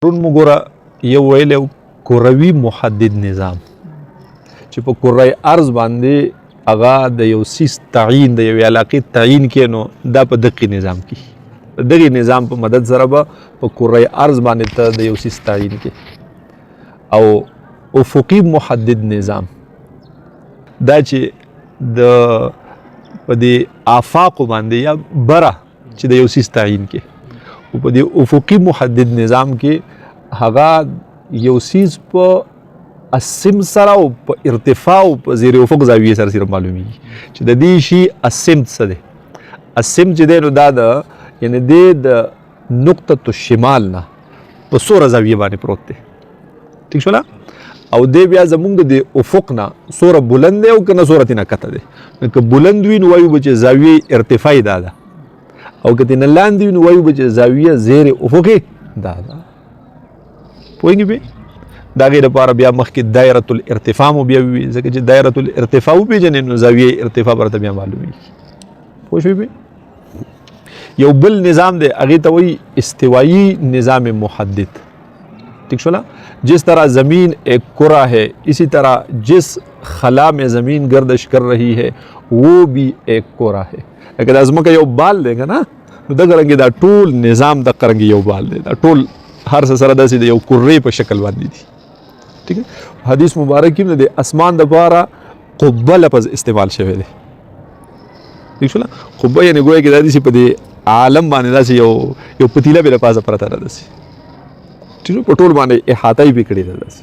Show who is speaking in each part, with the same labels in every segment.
Speaker 1: رون مګوره یو ویلی کروي محدد نظام چې په کره ارض باندې هغه د یو سیس تعیین د یوې علاقې تعیین کې نو دا په دقي نظام کې د دغې نظام په مدد سره به په کره ارض باندې ته د یو سیس تعیین کې او افقي محدد نظام دا چې د په دې آفاقو باندې یا بره چې د یو سیس تعیین کې او په دې افقي محدد نظام کې هغه یو سیس په اسم سره او په ارتفاع او په زیر افق زاویې سره صرف معلومیږي چې د دې شي اسم څه دی اسم چې دی نو دا د یعنی د نقطه الشمال نه په څوره زاویې باندې پروت دی ٹھیک شو نه او دی بیا زمونږ د افق نه څوره بلند دی او که نه څوره تېنه کته دی نو که بلند وي نو وایو به چې زاویې ارتفاعي دا ده او که تېنه لاندې وي نو وایو به چې زاویه زیر افقې دا ده پوهېږي پې د هغې دپاره بیا مخکې دایرة الارتفاع مو بیا وي ځکه چې دایرة الارتفاع وپېژنې نو زاویې ارتفاع به راته بیا معلومېږي پوه شوې پې یو بل نظام دی هغې ته وایي استوایي نظام محدد ٹھیک شو نا جس طرح زمین ایک کرہ ہے اسی طرح جس خلا میں زمین گردش کر رہی ہے وہ بھی ایک کرہ ہے اگر ازمکه یو بال دی که نه نو دغه رنګې دا ټول نظام دغه رنګې یو بال دی دا ټول هر څه سره داسې د یو کرې په شکل باندې دي ٹھیک ہے حدیث مبارک کې د اسمان دپاره قبه لفظ استعمال شوی دی ٹھیک شو نه قبه یعنې ګویا کې دا داسې په دې عالم باندې داسې یو پتیله بې له پاسه پرته ده داسې ٹھیک په ټول باندې احاطه یې پې کړې ده داسې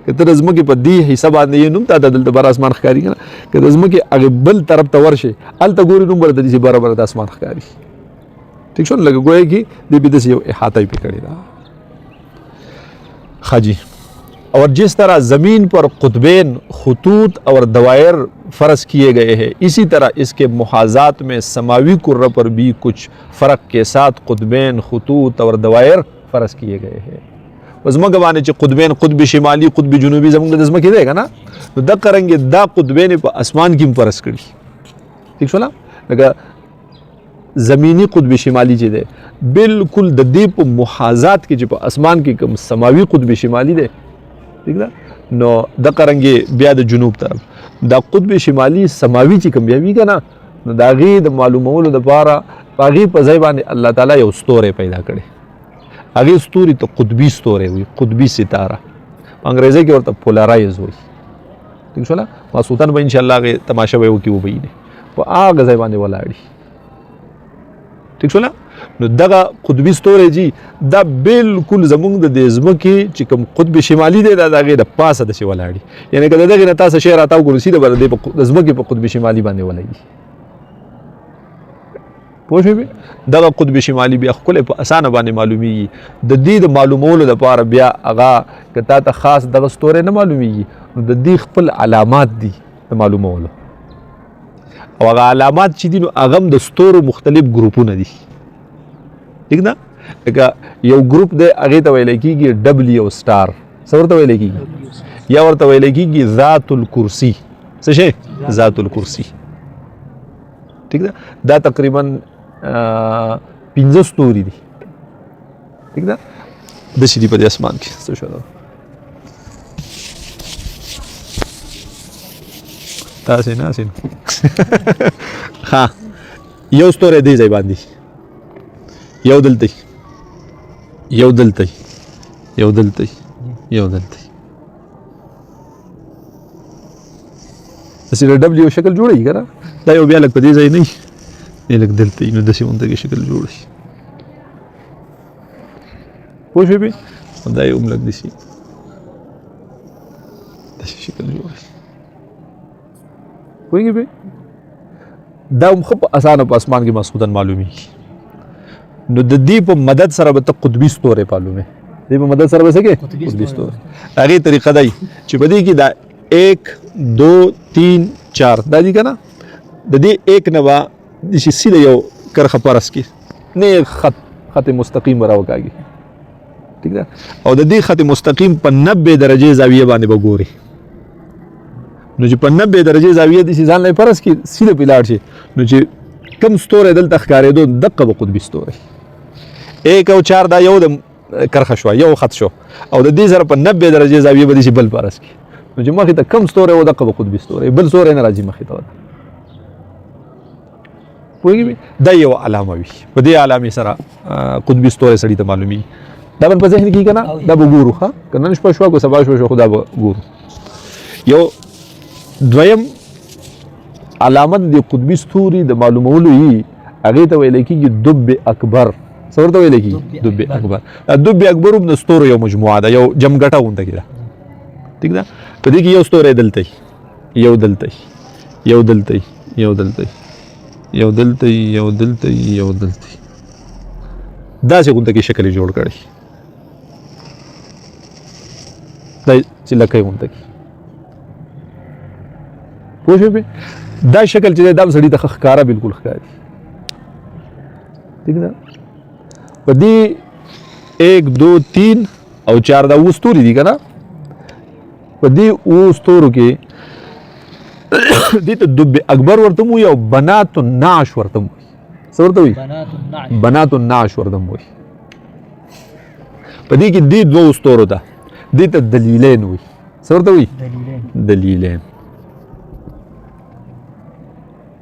Speaker 1: که ته د ځمکې په دې حصه باندې یې نوم تا ته دلته بر اسمان ښکاري که نه که د ځمکې هغې بل طرف ته ورشې هلته ګورې نوم به درته داسې بره بره د اسمان ښکاري ٹھیک شو لکه ګویا کې دې پې داسې یو احاطه یې پې کړې ده हाँ जी और जिस तरह ज़मीन पर क़ुतबैन ख़ुतूत और दवायर फ़र्ज़ किए गए हैं इसी तरह इसके मुहाज़ात में समावी कुर्रा पर भी कुछ फ़र्क के साथ क़ुतबैन ख़ुतूत और दवायर फ़र्ज़ किए गए हैं ज़मकه باندې چې قطبین قطب شمالي قطب جنوبي زموږ د ځمکې دی که نه نو دغه رنګې دا قطبین په اسمان کې هم فرض کړي ٹھیک شو نه لکه زمینی قطب شمالي چې دی بالکل د دې په محاذات کې چې په اسمان کې کوم سماوي قطب شمالي دی ٹھیک ده نو دغه رنګې بیا د جنوب طرف دا قطب شمالي سماوي چې کوم بیا وي که نه نو د هغې د معلومولو دپاره په هغې په ځای باندې الله تعالی یو ستوری پیدا کړی هغې ستوري ته قطبي ستوری وي قطبي ستاره په انګریزۍ کې ورته پولارایز وایي ٹھیک شوله ماسوتن به انشاءالله هغې تماشه به یې وکړي وبهینې په هغه ځای باندې ولاړي ٹھیک شوله نو دغه قطبي ستوری جي دا بالکل زموږ د دې ځمکې چې کوم قطب شمالي دی دا د هغې د پاسه داسې ولاړي یعنې که د دغې نه تاسو شی راتاو کړو سیده به د ځمکې په قطب شمالي باندې ولګي پوه شوې دغه قطب شمالي بیا ښکلی په اسانه باندې معلومیږي د دې د معلومولو دپاره بیا هغه که تا ته خاص دغه ستوری نه معلومیږي نو د دې خپل علامات دي د معلومولو او هغه علامات چې دي نو هغه هم د ستورو مختلف ګروپونه دي ٹھیک ده لکه یو ګروپ دی هغې ته ویلی کېږي ډبلیو سټار څه ورته ویلی کېږي یا ورته ویلی کېږي ذات الکرسي څه شی ذات الکرسي ٹھیک ده دا تقریبا 15 ستوري دي ٹھیک ده داسې دي په دې اسمان کې څه شو تاسې ناسې ها یو ستوری دې ځای باندې یو دلته یو دلته یو دلته یو دلته داسې د ډبلیو شکل جوړوي که نه دا یو بیا لږ په دې ځای نه وي لږ دلته وي نو داسې غوندې شکل جوړ شي پوه شوې پې دا یو هم لږ داسې شکل جوړ شي پوهېږې پې دا هم ښه په اسانه په اسمان کې مسعودن معلومیږي نو د دې په مدد سره به ته قطبي ستوری معلومې دې په مدد سره به څه کې قطبي ستوری هغې طریقه دی چې په دې کې دا 1 2 3 4 دا دي که نه د دې 1 نه به داسې سیده یو کرښه فرض کړي نیغ خط مستقیم به راوکاږي ٹھیک ده او د دې خط مستقیم په 90 درجې زاویې باندې به ګوري نو چې په 90 درجې زاویې داسې ځان له فرض کړي سیده پې لاړ شي نو چې کوم ستوری دلته ښکارېدو دقه به قطبي ستوری 1 او 4 دا یو د کرخه شو یو خط شو او د دې سره په 90 درجه زاویه به دې بل پارس کی نو چې مخې ته کم ستوره و دغه قطبي ستوره بل ستوره نه راځي مخې ته پوهیږي دا یو علامه وي په دې علامه سره قطبي ستوره سړی ته معلومي دا په ذهن کې کنه دا به ګورو ښه کنه شپه شو کو سبا شو خدا به ګورو یو دویم علامت د قطبي ستوري د معلومولو یي هغه ته ویل کېږي دب اکبر څورته ویل کېږي دب اکبر دب اکبر ابن ستورو یو مجموعه ده یو جمګټه غونډه کیده ٹھیک ده په دې کې یو ستوره دلته یو دلته یو دلته یو دلته یو دلته یو دلته یو دلته دا څنګه غونډه کې شکل جوړ کړي دا چې لکه غونډه کې پوه دا شکل چې دا سړی د ښکارا بالکل ښکاري ٹھیک ده په دې 1 2 3 او 4 دا وستوري دي کنه په دې وستورو کې دې ته دب اکبر ورته مو یو بنات النعش ورته مو څه ورته وي بنات النعش ورته مو په دې کې دې دوه وستورو ده دې ته دلیلین وي څه ورته وي دلیلین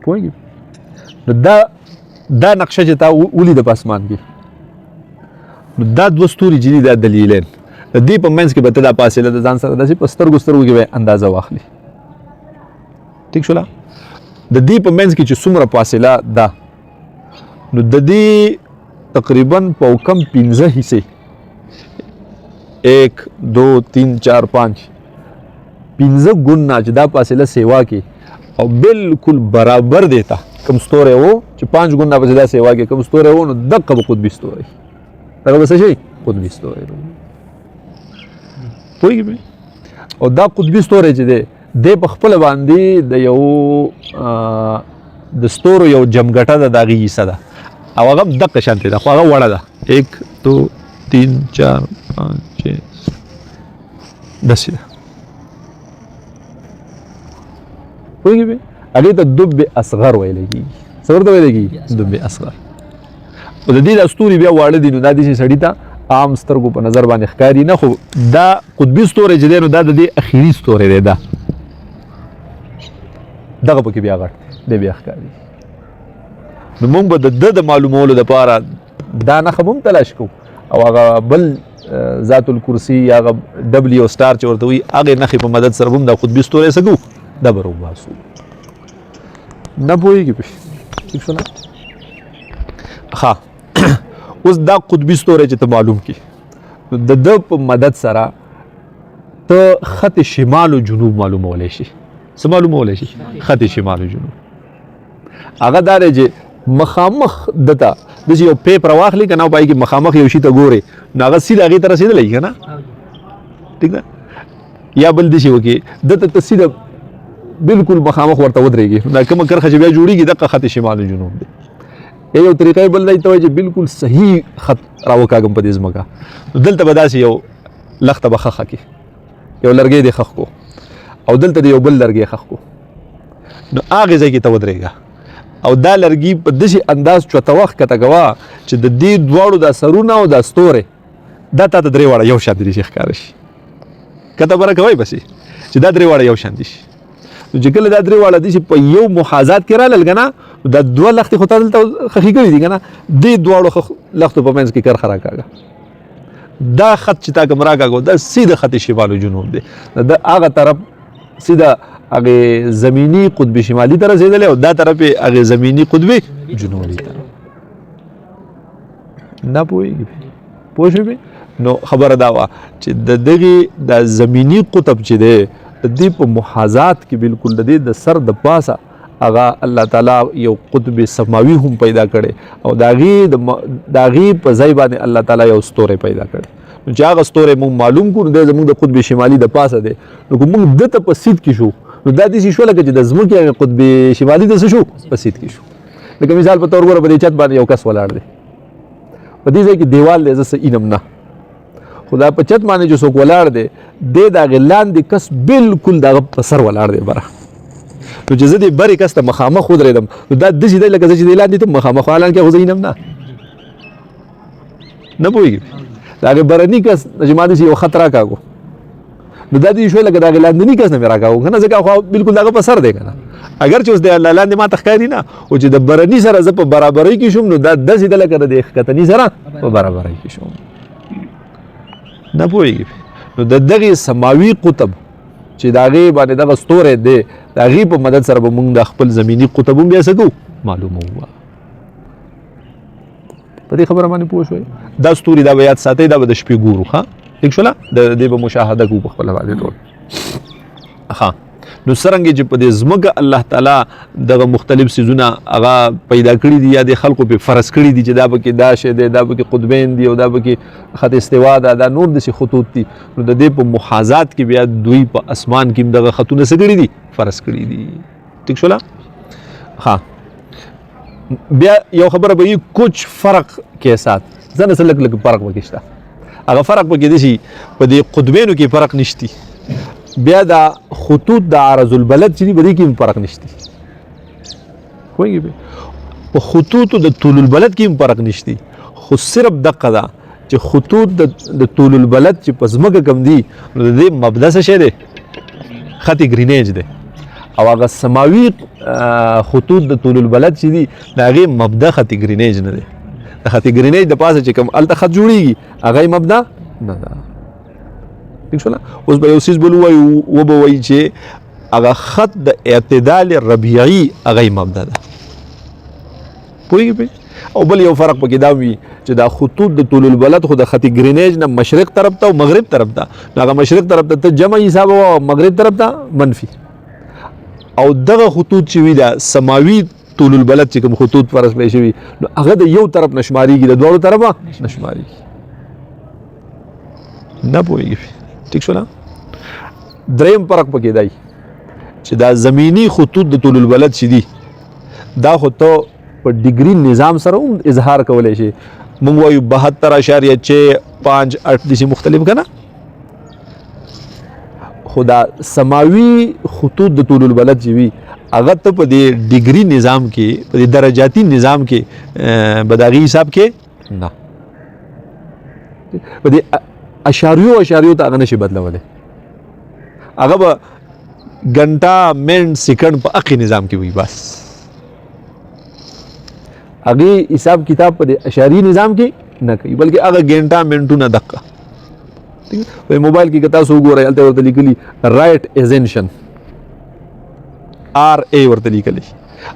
Speaker 1: پوهیږي نو دا نقشه چې تا ولید په اسمان کې نو دا دوه ستوري چې دي دا دلیلین د دې په منځ کې به ته دا فاصله د ځان سره داسې په سترګو کې به اندازه واخلي ٹھیک شولا د دې په منځ کې چې څومره فاصله ده نو د دې تقریبا په کم 15 حصے 1 2 3 4 5 15 ګنا چې دا فاصله سیوا کې او بالکل برابر دیتا کم ستوره وو چې 5 ګنا په دا سیوا کې کم ستوره وو نو دغه قطبي ستوره دا به څه شي قطبي ستوره پوهیږئ او دا قطبي ستوره چې دی د په خپل باندې د یو د ستورو یو جمګټه د داغي حصہ ده او هغه دغه شانته ده خو هغه وړه ده 1 2 3 4 5 6 داسې ده پوهیږئ هغې ته دب اصغر ویلی کېږي څه ورته ویلی کېږي دب اصغر او د دې دا ستوري بیا واړه دي نو دا داسې سړي ته عام سترګو په نظر باندې ښکاري نه خو دا قطبي ستوری چې دی نو دا د دې اخري ستوری دی دا دغه پکې بیا غټ دی بیا ښکاري نو موږ به د معلومولو دپاره دا نښه به هم تلاش کوو او هغه بل ذات الکرسي هغه ډبلیو سټار چې ورته وایي هغې نښې په مدد سره به هم دا قطبي ستوری څه کوو دا به راوباسو نه پوهېږي پې ټیک شو نه ښه اوس دا قطبي ستوری چې ته معلوم کړي نو د ده په مدد سره ته خط شمال و جنوب معلومولی شي څه معلومولی شي خط شمال و جنوب هغه دا دی چې مخامخ دته داسې یو پیپ راواخلي که نه او په هغې کې مخامخ یو شي ته ګورې نو هغه سیده هغې ته رسېدلی که نه ټیک ده یا بل داسې وکړې دته ته سیده بالکل مخامخ ورته ودرېږي دا کومه کرښه چې بیا جوړېږي دغه خط شمال و جنوب دی یو طریقه بل دی ته وایي چې بالکل صحیح خط راوکاږم په دې ځمکه نو دلته به داسې یو لخته به خښه کړي یو لرګی دې خښ کو او دلته د یو بل لرګی خښ کو نو هغې ځای کې ته ودرېږه او دا لرګي په داسې انداز چوته وخت کته کوه چې د دې دواړو دا سرونه او دا ستورې دا تا ته درې واړه یو شان دي شي ښکاره شي کته بره کوئ بسې چې دا درې واړه یو شان دي شي نو چې کله دا درې واړه دي چې په یو محاذات کې رالل که نه دا دوه لختې خو تا دلته خښې کړي دي که نه دې دواړو لختو په منځ کې کرښه راکاږه دا خط چې تا کوم راکاږو دا سیده خط شمال و جنوب دی دا هغه طرف سیده هغې زمیني قطب شمالي ته رسېدلی او دا طرف یې هغې زمیني قطب جنوبي ته نه پوهېږي پوه شوې نو خبره دا وه چې د دغې دا زمیني قطب چې دی د دې په محاذات کې بالکل د دې د سر د پاسه هغه الله تعالی یو قطب سماوي هم پیدا کړي او د هغې په ځای باندې الله تعالی یو ستوری پیدا کړي نو چې هغه ستوری موږ معلوم کړو نو دی زموږ د قطب شمالي د پاسه دی نو که موږ ده ته په سید کې شو نو دا داسې شوله که چې د ځمکې هغې قطب شمالي ته څه شو په سید کې شو لکه مثال په طور ګوره په دې چت باندې یو کس ولاړ دی په دې ځای کې دیوال دی زه څه اینم نه خو دا په چت باندې چې څوک ولاړ دی دی د هغې لاندې کس بالکل د هغه په سر ولاړ دی بره نو چې زه دې برې کس ته مخامخ ودرېدم نو دا داسې دی لکه زه چې دی لاندې ته مخامخ حالانکې خو زه اینم نه پوهېږي د هغې برني کس چې ما داسې یو خط راکاږو نو دا دې شوی لکه د هغې لاندني کس نه مې راکاږو که نه ځکه خو بلکل د هغه په سر دی که نه اگر چې اوس د لاندې ما ته ښکاري نه او چې د برني سره زه په برابرۍ کې شوم نو دا داسې ده لکه د ښکتني سره په برابرۍ کې شوم نه پوهېږي نو د دغې سماوي قطب چې د هغې باندې دغه ستوری دی د هغې په مدد سره به مونږ د خپل زمیني قطب هم بیا څه کوو معلوموو په دې خبره باندې پوه شوئ دا ستوري دا به یاد ساتئ دا به د شپې ګورو ښه ټیک شوله د دې به مشاهده کوو په خپله باندې ټول ښه نو څرنګې چې په دې ځمکه الله تعالی دغه مختلف څیزونه هغه پیدا کړي دي یا د خلکو پې فرض کړي دي چې دا پکې دا شی دی دا پکې قطبین دي او دا پکې خط استوا ده دا نور داسې خطوط دي نو د دې په محاذات کې بیا دوی په اسمان کې هم دغه خطونه څه کړي دي فرض کړي دي ټیک شوله ښه بیا یو خبره به وي کچھ فرق کے ساتھ ځنه څه لږ لږ فرق پکې شته هغه فرق پکې دی چې په دې قطبینو کې فرق نشتی بیا دا خطوط د عرض البلد چې دي په دې کې هم فرق نشتی پوهېږي په خطوطو د طول البلد کې هم فرق نشتی خو صرف دقه ده چې خطوط د طول البلد چې په ځمکه کم دي نو د دې مبدا څه شی دی خط ګرینیج دی او هغه سماوي خطوط د طول البلد چې دي د هغې مبدا خط ګرینیج نه دی د خط ګرینیج د پاسه چې کوم هلته خط جوړېږي هغه یې مبدا نه ده ٹھیک شوله اوس به یو څیز بل ووایو وبه وایي چې هغه خط د اعتدال ربیعي هغه یې مبدا ده پوهېږي او بل یو فرق پکې دا وي چې دا خطوط د طول البلد خو د خط ګرینیج نه مشرق طرف ته او مغرب طرف ته نو هغه مشرق طرف ته جمع حساب او مغرب طرف ته منفي او دغه خطوط چې وي دا سماوي طول البلد چې کوم خطوط فرض کړی شوي نو هغه د یو طرف نه شمارېږي د دواړو طرفه نه شمارېږي نه پوهېږي ټیک شو نه دریم فرق پکې دی چې دا زمینی خطوط د طول البلد چې دي دا خو ته په ډیګري نظام سره هم اظهار کولی شي موږ وایو 72.658 داسې مختلف که نه خو دا سماوي خطوط د طول البلد چې وي هغه ته په دې ډیګري نظام کې په دې درجاتي نظام کې به د هغې حساب کې نه په دې اشاریو ته هغه نشي بدلولی هغه به ګنټه منټ سیکنډ په هغې نظام کې وي بس هغې حساب کتاب په دې اشاري نظام کې نه کوي بلکې هغه ګنټه منټونه دقه په موبایل کې که تاسو وګورئ هلته ورته لیکلي رایټ ایزنشن RA ورته لیکلی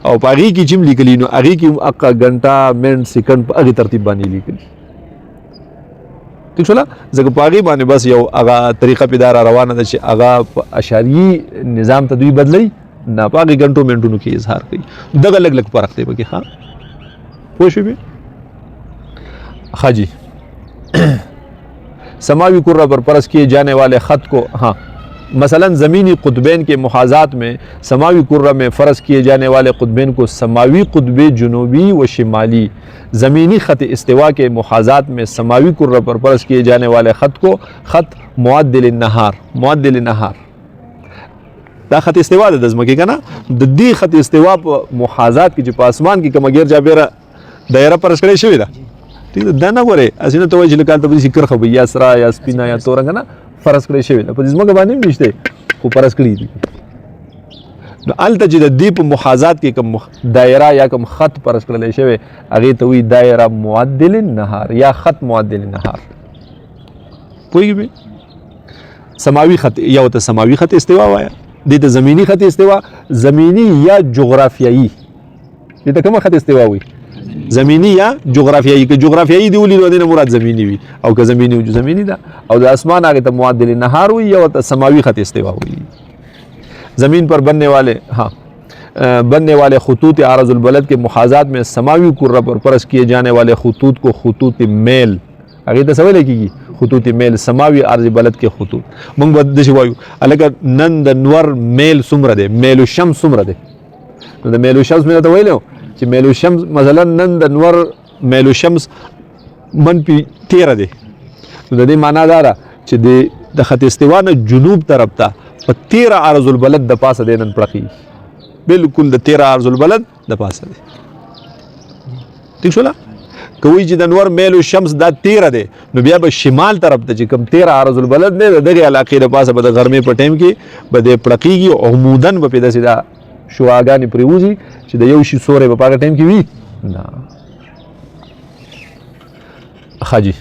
Speaker 1: او په هغې کې چې هم لیکلي نو هغې کې هم هغه ګنټه منټ سیکنډ په هغې ترتیب باندې لیکلي ٹھیک شوله ځکه په هغې باندې بس یو هغه طریقه پې دا را روانه ده چې هغه په اشاري نظام ته دوی بدلوي نه په هغې ګنټو منټونو کې اظهار کوي دغه لږ لږ فرق دی پکې ښه پوه شوې हाँ जी समावी कुर्रा पर परस किए जाने वाले ख़त को हाँ मसलन ज़मीनी क़ुतबैन के मुहाज़ात में समावी कुर्रा में फ़र्ज़ किए जाने वाले क़ुतबैन को समावी क़ुतब जुनूबी व शिमाली ज़मीनी ख़त इस्तिवा के मुहाज़ात में समावी कुर्रा पर फ़र्ज़ किए जाने वाले ख़त को ख़त मुअद्दिल नहार دا خط استوا د ځمکې که نه د دې خط استوا په محاذات کې چې په اسمان کې کومه غیر جابره دایره فرض کړې شوې ده ٹھیک ده دا نه ګورې هسې نه ته وایي چې لکه هلته به داسې کرښه به یا سره یا سپینه یا تور رنګه نه فرض کړې شوې ده په دې ځمکه باندې هم نشته خو فرض کړي دي نو هلته چې د دې په محاذات کې کوم دایره یا کوم خط فرض کړلی شوی هغې ته وایي دایره معدل النهار یا خط معدل النهار پوهېږي سماوي خط یا ورته سماوي خط استوا وایه دې ته زمینی خط استوا زمینی یا جغرافیایی دې ته کومه خط استوا وي زمینی یا جغرافیایی که جغرافیایی دی ولې نو دې نه مراد زمینی وي او که زمینی وي زمینی ده او د اسمان هغې ته معدل نهار وي یا ورته سماوي خط استوا وي زمین پر بننے والے خطوط عرض البلد کے محاذات میں سماوی کرہ پر فرض کیے جانے والے خطوط کو خطوط میل هغې ته څه ویلی کېږي خطوط میل سماوي عرض بلد کې خطوط موږ به داسې وایو هلکه نن د نور میل څومره دی میلو شمس څومره دی نو د میلو شمس مې درته ویلی و چې میلو شمس مثلا نن د نور میلو شمس منفي 13 دی نو د دې معنا دا ده چې د خط استوا نه جنوب طرف ته په 13 عرض البلد د پاسه دی نن پړقي بالکل د 13 عرض البلد د پاسه دی ٹھیک شوله کوي چې د انور میل الشمس دا 13 دی نو بیا به شمال طرف ته چې کوم 13 عرض البلد دی دغه علاقې د پاسه به د غرمې په ټایم کې به د پړقېږي عمودن به پیدا سي دا شعاګانې پرېوځي چې د یو شي سوری به په هغه ټایم کې وي نه. हाँ जी.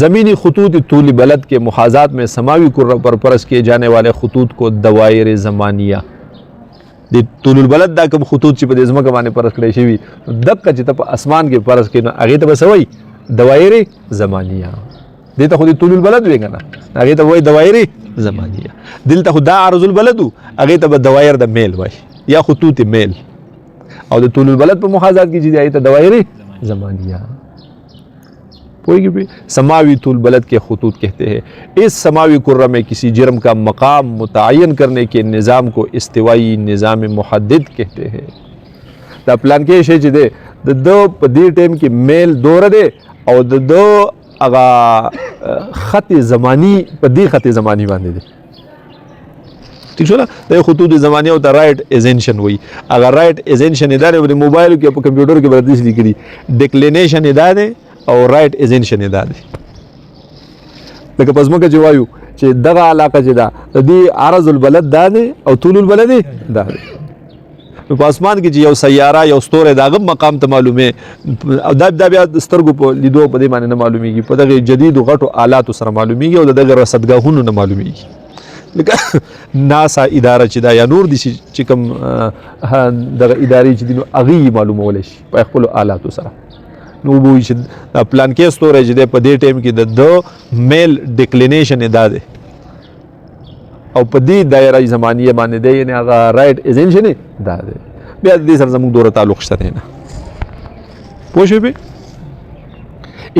Speaker 1: ज़मीनी खतूत तूल बलद के मुहाज़ात में समावी कुर्रा पर परस किए जाने वाले खतूत को दवायर ज़मानिया दे तूल बलद दा कम खतूत ची पदे ज़मा कमाने परस करे शिवी दक्का ची तप आसमान के परस के ना आगे तब सवई दवायर ज़मानिया दे ता खुदी तूल बलद वेगा ना आगे तब वही दवायर ज़मानिया दिल ता खुदा आरज़ुल बलदू आगे तब दवायर दा मेल वाई या खतूत मेल और दे तूल बलद पर मुहाज़ात की चीज़ आई ता दवायर ज़मानिया समावी तूल बलद के खतूत कहते हैं। इस समावी कुर्रा में किसी जुर्म का मकाम मुतय्यन करने के निज़ाम को इस्तिवाई निज़ाम मुहद्दिद कहते हैं। दा प्लान के शे दे दो पदी टाइम की मेल दौर दे और दो अगा खत ज़मानी पदी खत ज़मानी बांधे दे ठीक छो ना तो खतूत ज़मानी होता राइट एजेंशन हुई अगर राइट एजेंशन इदारे मोबाइल के कंप्यूटर के बरदिश लिखी डिक्लेनेशन इदारे और राइट एजेंशन ادا دي لکه پس موږ چې وایو چې دغه علاقه چې دا د دې عرض البلد دا دی او طول البلد دا دی نو په اسمان کې چې یو سیاره یو ستوره داغه مقام ته معلومه او دا بیا سترګو په لیدو په دې باندې نه معلومیږي په دغه جدید غټو آلات سره معلومیږي او دغه رصدګاهونو نه معلومیږي لکه ناسا اداره چې دا یا نور دي چې کوم دغه ادارې چې دي نو هغه معلومول شي په خپل آلاتو سره نو وایي چې پلان کې ستوره چې په دې ټایم کې د دو میل ډیکلینیشن ادا ده او په دې دایره زمانیه باندې دی یعنی هغه رائټ ایجنشن دا ده بیا دې سره زموږ دوره تعلق شته نه پوه شئ به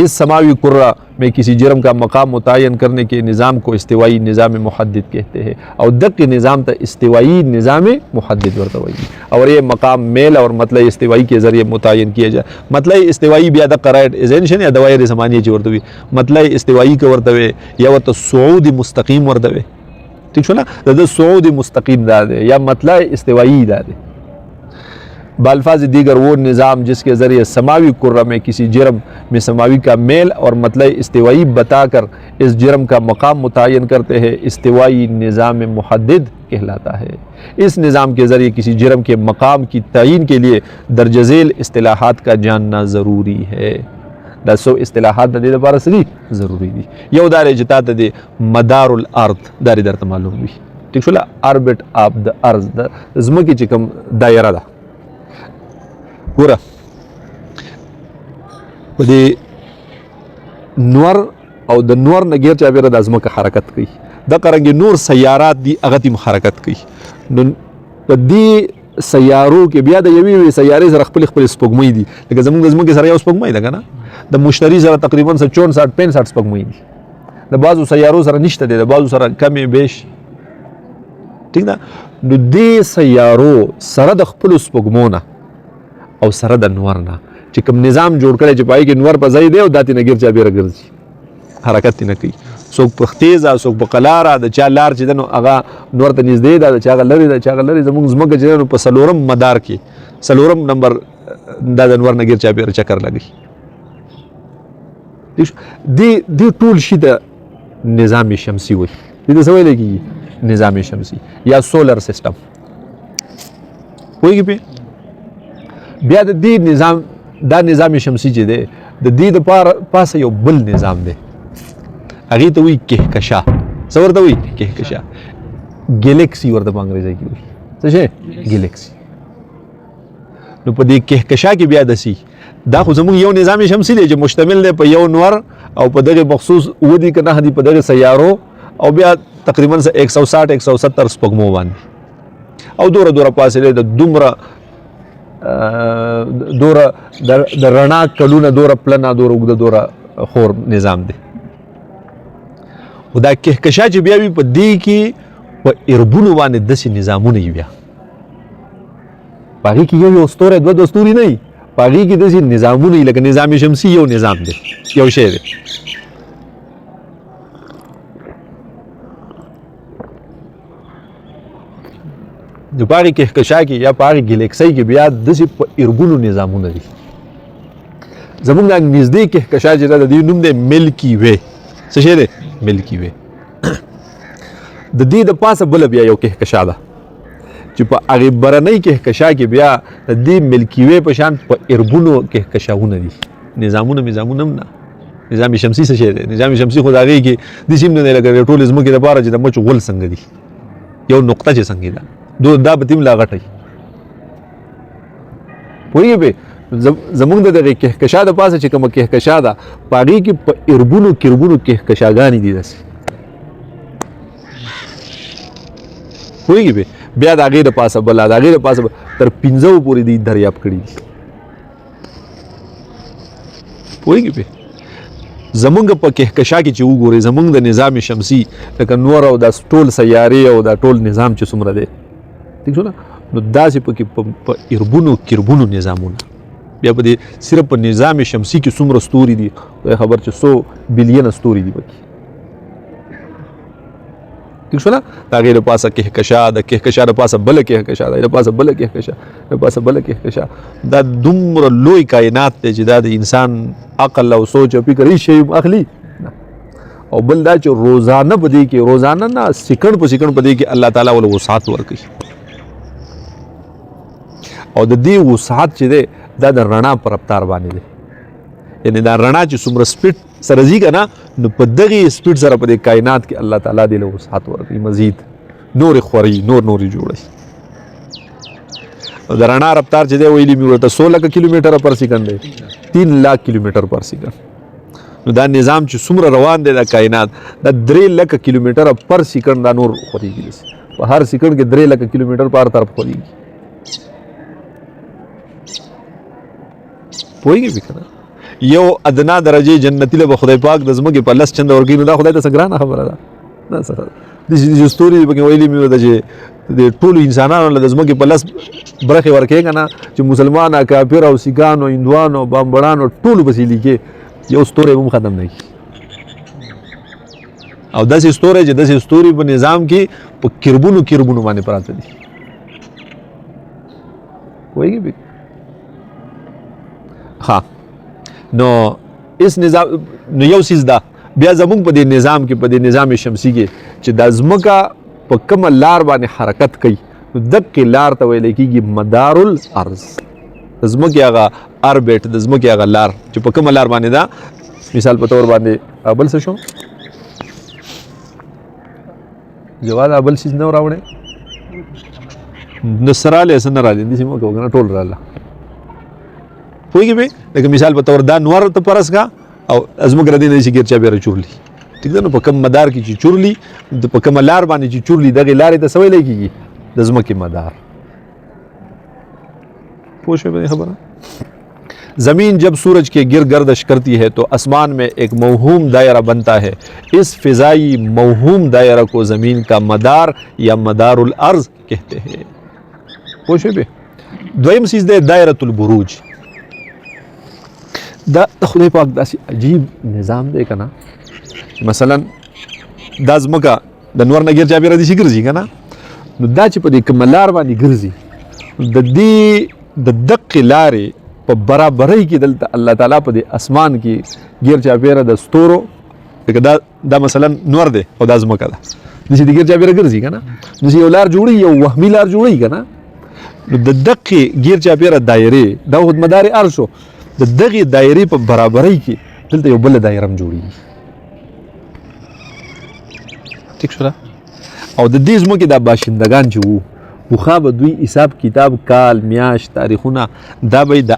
Speaker 1: इस समावी कुर्रा में किसी जुर्म का मकाम मुतय्यन करने के निज़ाम को इस्तिवाई निज़ाम मुहद्दिद कहते हैं और दक के निज़ाम तक इस्तिवाई निज़ाम मुहद्दिद वर्तवाई और ये मकाम मेल और मतलब इस्तिवाई के ज़रिए मुतय्यन किया जाए मतलब इस्तिवाई भी अदा कराइट एजेंशन या दवायर ज़मानी जी वर्तवी मतलब इस्तिवाई के वर्तवे या वत सऊदी मुस्तकीम वर्तवे ठीक छो ना द सऊदी मुस्तकीम दादे या मतलब इस्तिवाई दादे बाल्फाज दीगर वो निज़ाम जिसके ज़रिए समावी कुर्रा में किसी जुर्म में समावी का मेल और मतलब इस्तिवाई बताकर इस जुर्म का मकाम मुतय्यन करते हैं इस्तिवाई निज़ाम मुहद्दिद कहलाता है। इस निज़ाम के ज़रिए किसी जुर्म के मकाम की तयीन के लिए दर्ज झेल इस्तिलाहात का जानना ज़रूरी है। दसो इस्तिलाहात दे बारसरी ज़रूरी दी ये उदारे जता दे मदारुल अर्द दारी दर मालूम भी ठीक छो आर्बिट ऑफ द अर्ज ज़म की चिकम दायरा दा पूरा दे नूर और द नूर नगेर चाबेर द अज़म का हरकत की द करंगे नूर सयारात दी अगतिम हरकत की दी सयारों के बिया द यवी सयारे सर खपल खपल स्पगमई दी लेकिन ज़म ज़म के सर या स्पगमई लगा ना द मुश्तरी सर तकरीबन 64-65 स्पगमई दी द बाजू सयारों सर निश्त दे द बाजू सर कम बेश ठीक ना दी सयारों सर द खपल स्पगमोना او سره د نور نه چې کوم نظام جوړ کړي چې پای کې نور په ځای دی او داتې نه ګرځي بیر ګرځي حرکت نه کوي څوک په تیزه څوک په قلاره د چا لار چې دنو هغه نور ته نږدې ده چې هغه لري ده چې هغه لري زموږ زمګه چې په سلورم مدار کې سلورم نمبر د نور نه ګرځي بیر چکر لګي دی ټول شي د نظام شمسي وي دې څه ویل کیږي نظام شمسي یا سولر سیستم وایي په بیا د دې نظام دا نظام شمسي چې دی د دې د پاسه یو بل نظام دی هغه ته وایي کهکشا څه ورته وایي کهکشا ګلیکسي ورته په انګریزي کې وایي څه شي ګلیکسي نو په دې کهکشا کې بیا دسي دا خو زموږ یو نظام شمسي دی چې مشتمل دی په یو نور او په دغه مخصوص ودی کنه هدي په دغه سیارو او بیا تقریبا 160-170 سپوږمو باندې او دوره فاصله د دومره دوره د رڼا کلونه دوره پلنا دوره وګړه دوره خور نظام دی خدا کهکشا چې بیا په دې کې په اربونو باندې داسې نظامونه بیا باقي کې یو ستوره دوه ستوري نه باقي کې داسې نظامونه لکه نظام شمسي یو نظام دی یو شی دی د پاره کهکشا کې یا پاره ګلیکسي کې بیا د ارګونو نظامونه دي زمونږ دا نږدې کهکشان چې د دې نوم دی ملکی وے. څه شی دی؟ ملکی وے. د دې د پاسه بله بیا یو کهکشا ده چې په هغې برنۍ کهکشا کې بیا د دې ملکی وے په شان په اربونو کهکشاونه دي، نظامونه هم نه. نظام شمسي څه شی دی؟ نظام شمسي خو د هغې کې داسې هم نه دی لکه د ټولې ځمکې دپاره چې د مچو غول څنګه دي، یو نقطه چې څنګه ده دا به تیم لا غټوي. پوهېږې پې زمونږ د دغې کهکشا د پاسه چې کومه کهکشا ده په هغې کې په اربونو کربونو کهکشاګانې دي داسې. پوهېږې پې بیا د هغې د پاسه بله د هغې د پاسه تر 15 پورې دوی دریاب کړي دي. پوهېږې پې زمونږ په کهکشا کې چې وګورئ زمونږ د نظام شمسي لکه نور او دا ټول سیارې او دا ټول نظام چې څومره دی ٹھیک شو نه، نو داسې پکې په اربونو کربونو نظامونه. بیا په دې صرف په نظام شمسي کې څومره ستوري دي خبر چې 100 بلین ستوري دي پکې. ٹھیک شو نه، د هغې د پاسه کهکشا د کهکشا د پاسه بله کهکشا د پاسه بله کهکشا د پاسه بله کهکشا. دا دومره لوی کائنات دی چې دا د انسان عقل او سوچ او فکر هیڅ شی اخلي نه. او بل دا چې روزانه په دې کې روزانه نه سکند په سکند په دې کې الله تعالی ول وسعت ورکوي. او د دې وسعت چې دی دا د رڼا په رفتار باندې دی، یعنی دا رڼا چې څومره سپیډ سره ځي که نه نو په دغې سپیډ سره په دې کائنات کې الله تعالی دې له وسعت ورکوي، مزید نورې خوري نورې جوړوي. او د رڼا رفتار چې دی ویلي مې ورته 100 لکه کیلومیټره پر سیکنډ دی، 3 लाख کیلومیټر پر سیکنډ. نو دا نظام چې څومره روان دی دا کائنات دا 3 لکه کیلومیټره پر سیکنډ دا نور خورېږي، په هر سیکنډ کې 3 لکه کیلومیټر په هر طرف خورېږي. پوهېږې پې که نه یو ادنا درجې جنتي له به خدای پاک د ځمکې په 10 چنده ورکوي نو دا خدای ته څه ګرانه خبره ده نه. څه داسې ستوري پکې ویلي مې ورته چې د ټولو انسانانو له د ځمکې په 10 برخې ورکوې که نه چې مسلمان کافر او سیکان او هندوان او بامبړان او ټولو پسې لیکې یو ستوری هم ختم نه کړي. او داسې ستوری چې داسې ستوري په نظام کې په کربونو باندې پراته دي. پوهېږې پې ها نو اس نظام نو یو څیز ده بیا زمونږ په دې نظام کې په دې نظام شمسي کې چې دا ځمکه په کومه لار باندې حرکت کوي نو دقې لار ته ویلی کېږي مدار الارض. د ځمکې هغه اربټ د ځمکې هغه لار چې په کومه لار باندې ده مثال په طور باندې بل څه شو جواد بل څیز نه راوړی نو څه رالی څه نه رالی داسې مه کوه که نه ټول راله. پوهېږې پې لکه مثال په طور دا نور ته پرس کا او ځمکه ردې نه داسې ګیر چاپېره چورلي ټیک ده. نو په کوم مدار کې چې چورلي په کومه لار باندې چې چورلي دغې لارې ته څه ویلی کېږي د ځمکې مدار. پوه شوې په دې خبره. زمین جب سورج کے گر گردش کرتی ہے تو آسمان میں ایک موہوم دائرہ بنتا ہے. اس فضائی موہوم دائرہ کو زمین کا مدار یا مدار الارض کہتے ہیں. پوه شوې پې دویم څیز دی دایرة البروج. دا خدای پاک داسې عجیب نظام دی که نه مثلا دا ځمکه د نور نه ګیر چاپېره داسې ګرځي که نه نو دا چې په دې کومه لار باندې ګرځي د دې د دقې لارې په برابرۍ کې دلته الله تعالی په دې اسمان کې ګیر چاپېره د ستورو لکه دا مثلا نور دی او دا ځمکه ده داسې د ګیر چاپېره ګرځي که نه داسې یو لار جوړوي یو وهمي لار جوړوي که نه نو د دقې ګیر چاپېره دایرې دا خو مدار ارض شو د دغې دایرې په برابرۍ کې دلته یو بله دایره هم جوړېږي. ټیک شوله. او د دې ځمکې دا باشندګان چې وو پخوا به دوی حساب کتاب کال میاشت تاریخونه دا به د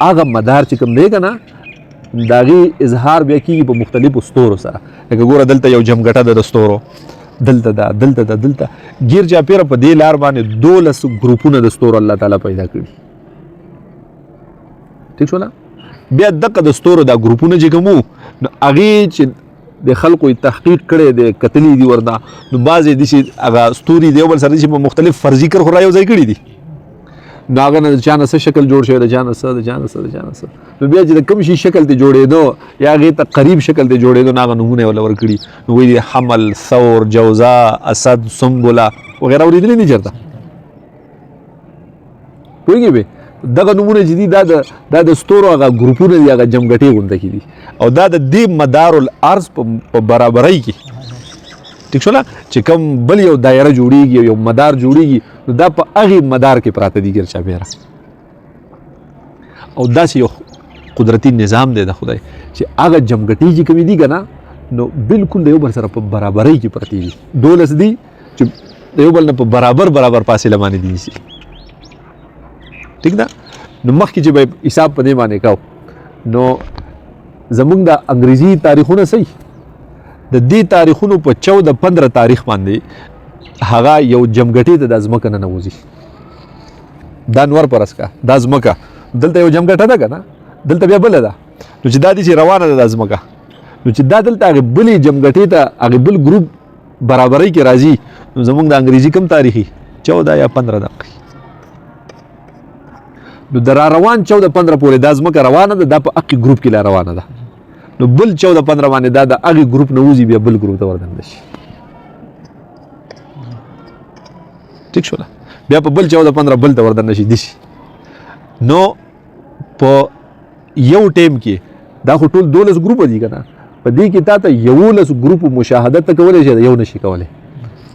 Speaker 1: هغه مدار چې کوم دی که نه د هغې اظهار بیا کېږي په مختلفو ستورو سره. لکه ګوره دلته یو جمګټه ده د ستورو دلته ده دلته ده دلته ګیر چاپېره په دې لار باندې 12 ګروپونه د ستورو الله تعالی پیدا کړي. ٹھیک شو نه. بیا دغه د ستورو دا ګروپونه چې کوم وو نو هغې چې د خلکو تحقیق کړی دی کتلي دي ورته نو بعضې داسې هغه ستوري د یو بل سره داسې په مختلف فرضي کرښو را یو ځای کړي دي نو هغه نه د چا نه څه شکل جوړ شوی د چا نه څه د چا نه څه د چا نه څه نو بیا چې د کوم شي شکل ته جوړېدو یا هغې ته قریب شکل ته جوړېدو نو هغه نومونه یې وله ورکړي نو وایي دي حمل ثور جوزا اسد سنبله وغیره اورېدلي دي چېرته پوهېږې پې دغه نمونه چې دي دا د ستورو هغه ګروپونه دي، هغه جمګټې غونډه کې دي، او دا د دې مدار الارض په برابرۍ کې ټیک شوله چې کوم بل یو دایره جوړیږي، یو مدار جوړیږي، نو دا په هغې مدار کې پراته دي ګیر چاپېره. او داسې یو قدرتي نظام دی د خدای چې هغه جمګټې چې کومې دي که نه، نو بالکل د یو بل سره په برابرۍ کې پرتې دي. 12 دي چې د یو بل نه په برابر فاصله باندې دي شي. ٹھیک ده. نو مخکې چې به حساب په دې باندې کوو، نو زمونږ د انګریزي تاریخونه صحیح د دې تاریخونو په 14-15 تاریخ باندې هغه یو جمګټې ته د ځمکه نه نوځي. دا نور پرس کا دا ځمکه دلته یو جمګټه ده که نه، دلته بیا بله ده، نو چې دا دي چې روانه ده دا ځمکه، نو چې دا دلته هغې بلې جمګټې ته هغې بل ګروپ برابرۍ کې راځي، نو زمونږ د انګریزي کم تاریخي 14 یا 15 دقیقې، نو د را روان 14-15 پورې دا ځمکه روانه ده، دا په هغې ګروپ کې لا روانه ده، نو بل 14-15 باندې دا د هغې ګروپ نه وځي، بیا بل ګروپ ته وردننه شي. ټیک شوله. بیا په بل 14-15 بل ته وردننه شي دي شي. نو په یو ټیم کې دا خو ټول 12 ګروپه دي که نه، په دې کې تا ته 11 ګروپو مشاهده ته کولی شي، یو نشي کولی.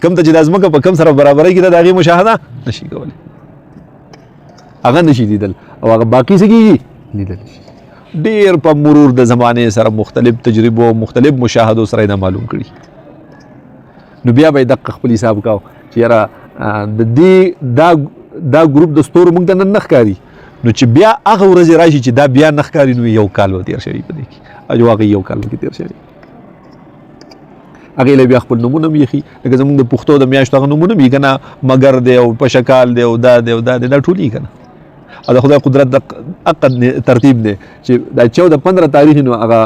Speaker 1: کوم ته چې دا ځمکه په کوم سره برابرۍ کې ده، د هغې مشاهده نشي کولی، هغه نشي لیدل، او هغه باقي څه کېږي لیدل شي. ډېر په مرور د زمانې سره مختلف تجربو مختلف مشاهدو سره دا معلوم کړي. نو بیا به یې دقه خپل حساب کوو چې یاره د دې دا ګروپ د ستورو موږ ته نن نه ښکاري، نو چې بیا هغه ورځې راشي چې دا بیا نه ښکاري، نو یو کال به تېر شوي په دې کې، او هغه یو کال پکې تېر شوي. هغې له بیا خپل نومونه هم ایښي، لکه زموږ د پښتو د میاشتو هغه نومونه هم یي که نه، مګر دی او پشکال دی او دا دی او دا دی، دا ټول یي که نه. او د خدای قدرت د عقد ترتیب دی چې دا 14-15 تاریخ نو هغه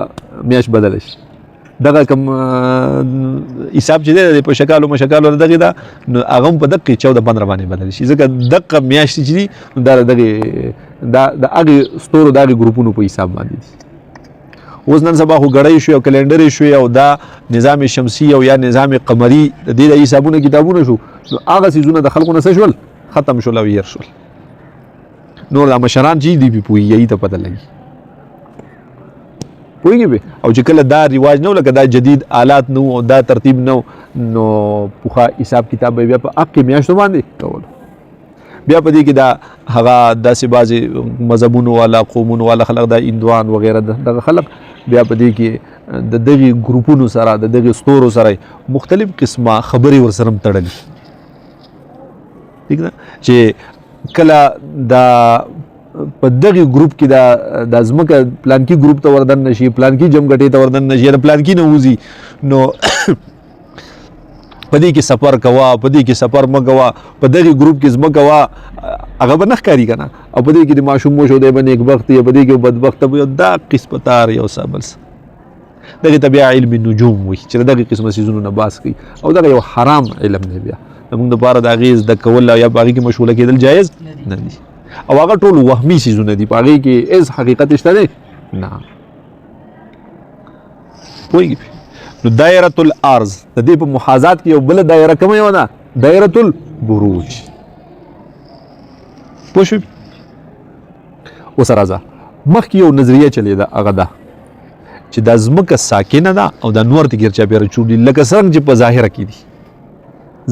Speaker 1: میاشت بدله شي. دغه کوم حساب چې دی د پشکالو مشکالو دغې ده، نو هغه هم په دقې 14-15 باندې بدل شي، ځکه دقه میاشتې چې دي دا د هغې ستورو د هغې ګروپونو په حساب باندې دي. اوس نن سبا خو ګړۍ شوې او کلنډرې شوې، او دا نظام شمسي او یا نظام قمري د دې د حسابونه کتابونه شو، نو هغه څیزونه د خلکو نه څه شول، ختم شول او هیر شول. نور دا مشران چې دي پوهېږي، هغې ته پته لګي، پوهېږي به. او چې کله دا رواج نه و، لکه دا جدید آلات نه او دا ترتیب نه، نو پخوا حساب کتاب به بیا په هغې میاشتو باندې کولو. بیا په دې کې دا هغه داسې بعضې مذهبونو والا قومونو والا خلک، دا هندوان وغیره دغه خلک، بیا په دې کې د دغې ګروپونو سره د دغې ستورو سره مختلف قسمه خبرې ورسره هم تړلي. ٹھیک ده. چې کله دا په دغې ګروپ کې دا ځمکه پلانکي ګروپ ته وردننه شي، پلانکي جمګټې ته وردننه شي، د پلانکي نه وځي، نو په دې کې سفر کوه، په دې کې سفر مه کوه، په دغې ګروپ کې ځمکه وه، هغه به نه ښکاري که نه، او په دې کې د ماشوم وشو دی به نیکبخت یا په دې کې بدبخته به دا قسمتار یو څه بل څه. دغې ته بیا علم نجوم وایي چې دغې قسمه څیزونو نه باس کوي، او دغه یو حرام علم دی. بیا زموږ دپاره د هغې زده کول یا په هغې کې مشغوله کېدل جایز نه دي، او هغه ټول وهمي څیزونه دي، په هغې کې هېڅ حقیقت شته دی نه. پوهېږي. نو دایرة الارض د دې په محاذات کې یو بله دایره کومه یوه ده، دایرة البروج. پوه شوې. اوس راځه مخکې یو نظریه چلېده، هغه ده چې دا ځمکه ساکنه ده او دا نور ته ګیر چاپېره چور دي، لکه څرنګه چې په ظاهره کې دي.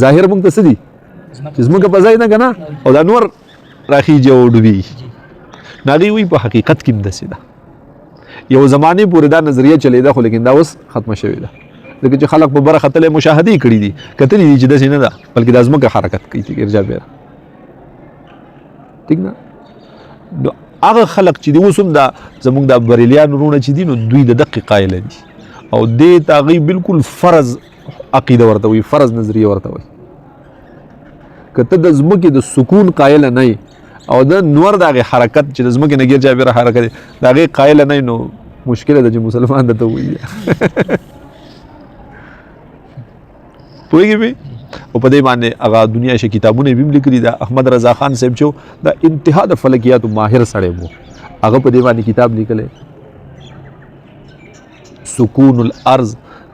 Speaker 1: ظاهر موږ ته څه دي چې ځمکه په ځای نه که نه، او دا نور راخیږي او ډوبېږي. نو هغې وایي په حقیقت کې هم داسې ده. یو زمانې پورې دا نظریه چلېده، خو لیکن دا اوس ختمه شوې ده، ځکه چې خلک په بره ختلی مشاهدې کړي دي، کتلي دي چې داسې نه ده، بلکې دا ځمکه حرکت کوي ګیر چاپېره. ټیک ده. نو هغه خلک چې دي اوس هم دا زموږ د بریلیان وروڼه چې دي، نو دوی د دقې قایله دي، او دې ته هغوی بالکل فرض عقیده ورته وایي، فرض نظریه ورته وایي. که ته د ځمکې د سکون قایله نه یې، او د نور د هغې حرکت چې د ځمکې نه ګیر چاپېره حرکت د هغې قایله نه یې، نو مشکله ده چې مسلمان درته ووایي. پوهېږې پې. او په دې باندې هغه دنیا شي کتابونه یې هم لیکلي. د احمد رضا خان صاحب چې د انتها د فلکیاتو ماهر سړی و، هغه په دې باندې کتاب لیکلی، سکون الارض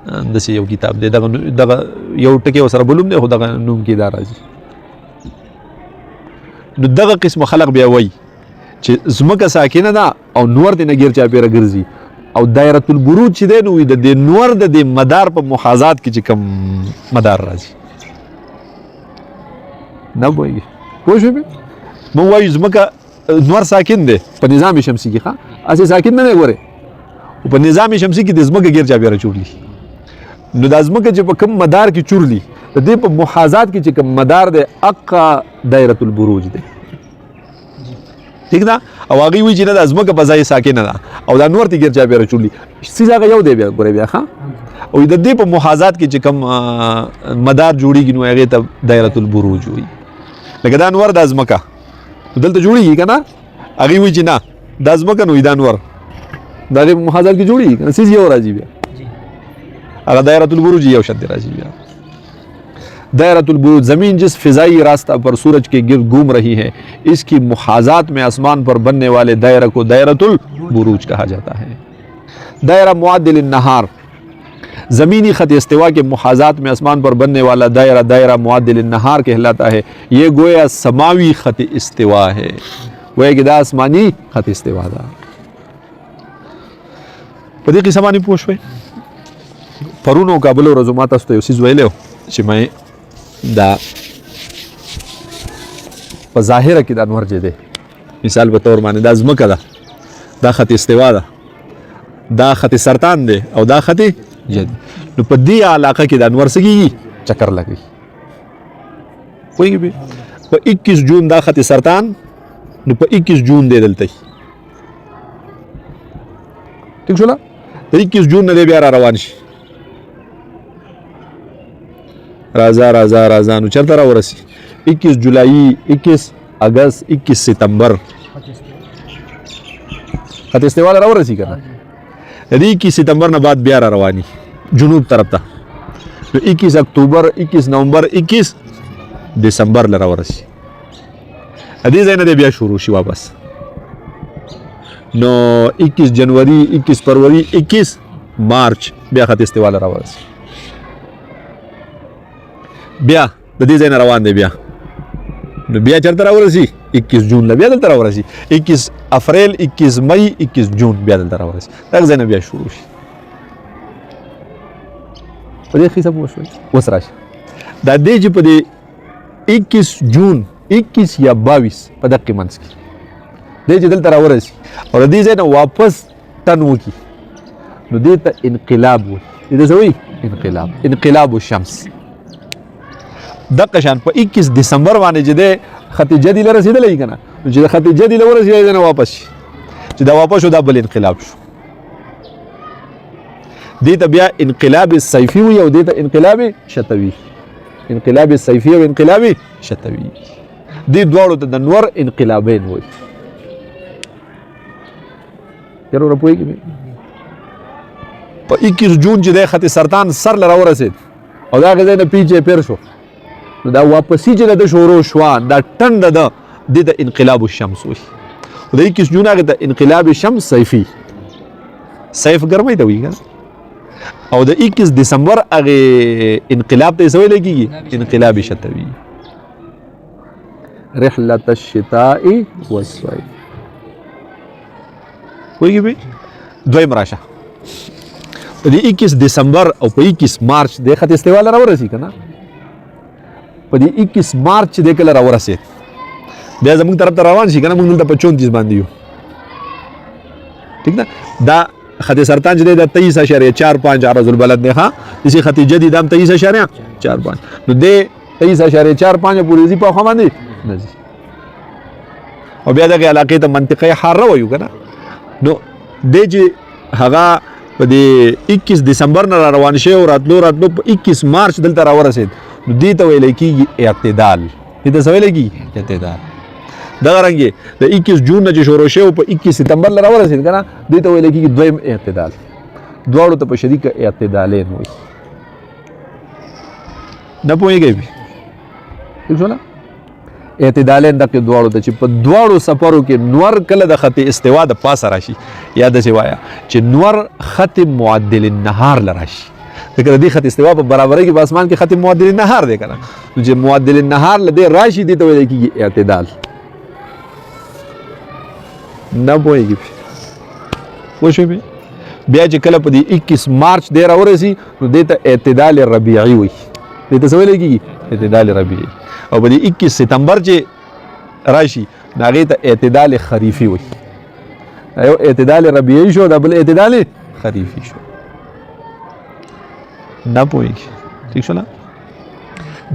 Speaker 1: داسې یو کتاب دی. دغه یو ټکی ورسره بل هم دی، خو دغه نوم کې دا راځي. نو دغه قسم خلق بیا وایي چې ځمکه ساکنه ده او نور دې نه ګیر چاپېره ګرځي او دایره البروج چې دی نو د دې نور د دې مدار په محاذات کې چې کوم مدار راځي نه پوهېږي پوه شوې موږ وایو ځمکه نور ساکن دی په نظام شمسي کې ښه هسې ساکن نه دی ګورې په نظام شمسي کې د ځمکه ګیر چاپېره چورلي نو دا ځمکه چې په کوم مدار کې چورلي د دې په محاذات کې چې کوم مدار دی اقا دایره البروج دی ٹھیک ده او هغه وی چې نه د ځمکه په ځای ساکنه ده او دا نور ته ګیر چاپېره چورلي سیده هغه یو دی بیا ګورې بیا ښه او د دې په محاذات کې چې کوم مدار جوړیږي نو هغې ته دایره البروج وي لکه دا نور دا ځمکه دلته جوړیږي که نه هغې وایي چې نه دا ځمکه نو دا نور دا دې محاذات کې جوړیږي که نه سیز یو راځي بیا هغه دایره البروج یو شد راځي بیا دائرۃ البروج زمین جس فضائی راستہ پر سورج کے گرد گھوم رہی ہے اس کی محاذات میں آسمان پر بننے والے دائرہ کو دائرۃ البروج کہا جاتا ہے دائرہ معادل النہار زمینی خط استوا کے محاذات میں آسمان پر بننے والا دائرہ دائرہ معادل النہار کہلاتا ہے یہ گویا سماوی خط استوا ہے گویا کہ دا آسمانی خط استوا دا پدې قصه باندې پوه شوې پرونو کابل ورځو ما تاسو ته یو څیز ویلی و چې مې دا په ظاهره کې د انور چې دی مثال په طور باندې دا ځمکه ده دا خط استوا ده دا خط سرطان دی او دا خط جدي نو په دې علاقه کې د انور څه کېږي چکر لګي پوهېږي په 21 جون دا خط سرطان نو په 21 جون دی دلته ٹھیک شوله د 21 جون نه دی بیا را روان شي راځه نو چرته را ورسي 21 جولائی 21 اگست 21 ستمبر خط استوا را ورسي کنه د 21 ستمبر نه بعد بیا را رواني جنوب طرف ته 21 اکتوبر 21 نومبر 21 دسمبر لره ورسي ادي ځای نه بیا شروع شي واپس نو 21 جنوری 21 فروری 21 مارچ بیا خط استوا را ورسي بیا د دې ځای نه روان دی بیا نو بیا چېرته راورسي 21 جون له بیا دلته راورسي 21 اپریل 21 مئی 21 جون بیا دلته راورسي دغه ځای نه بیا شروع شي په دې قصه پوه شوئ اوس راشه دا دی چې په دې 21 جون 21 یا 22 په دقیق منځ کې دی چې دلته راورسي او د دې ځای نه واپس تن وکړي نو دې ته انقلاب وایي دې ته څه وایي انقلاب الشمس دقه شان په 21 دسمبر باندې چې د خط جدي له رسېدلی که نه نو چې د خط جدي له ورسېدی نه واپس شي چې دا واپس شو دا بل انقلاب شو دې ته بیا انقلاب صیفي وي او دې ته انقلاب شتوي انقلاب صیفي او انقلاب شتوي دې دواړو ته د نور انقلابین وایي یاره ورپوهېږي په 21 جون چې د خط سرطان سر له راورسېد او د هغې ځای نه پیچې پیر شو نو دا واپسي چې د شروع شوه دا ټنډه ده دې ته انقلاب الشمس وایي د 21 جون هغې ته انقلاب شمس صیفي صیف ګرمۍ ته وایي که او د 21 دسمبر هغې انقلاب ته یې څه ویلی کېږي انقلاب شتوي رحلة الشتاء والصيف پوهېږي بې دویم راشه په دې 21 دسمبر او په 21 مارچ د خط استوا له راورسي که نه په دې 21 مارچ چې دی کله راورسېد بیا زموږ طرف ته روان شي که نه موږ دلته په 34 باندې یو ټیک ده دا خط سرطان چې دی دا 23.45 عرض البلد دی ښه داسې خط جدي دا هم 23.45 نو دی 23.45 پورې ځي په خوا باندې نه ځي او بیا دغې علاقې ته منطقه حاره وایو که نه نو دی چې هغه په دې 21 دسمبر نه را روان شوی او راتلو په 21 مارچ دلته راورسېد نو دې ته ویلی کېږي اعتدال دې ته څه ویلی کېږي اعتدال دغه رنګې د 21 جون نه چې شروع شوی په 21 ستمبر له راورسېد که نه دې ته ویلی کېږي دویم اعتدال دواړو ته په شریکه اعتدالین وایي نه پوهېږئ ٹھیک شوله اعتدالین دقې دواړو ته چې په دواړو سفرو کې نور کله د خط استوا د پاسه راشي یا داسې وایه چې نور خط معدل النهار له راشي ځکه د دې خط استوا په برابرۍ کې په اسمان کې خط معدل النهار دی که نه نو چې معدل النهار له دې راشي دې ته ویلی کېږي اعتدال نه پوهېږي پوه شوې بیا چې کله په دې 21 مارچ دی راورسي نو دې ته اعتدال ربیعي وایي دې ته څه ویلی کېږي اعتدال ربیعي او په دې 21 ستمبر چې راشي نو هغې ته اعتدال خریفي وایي یو اعتدال ربیعي شو دا بل اعتدال خریفي شو نه پوهېږي ٹھیک شو نه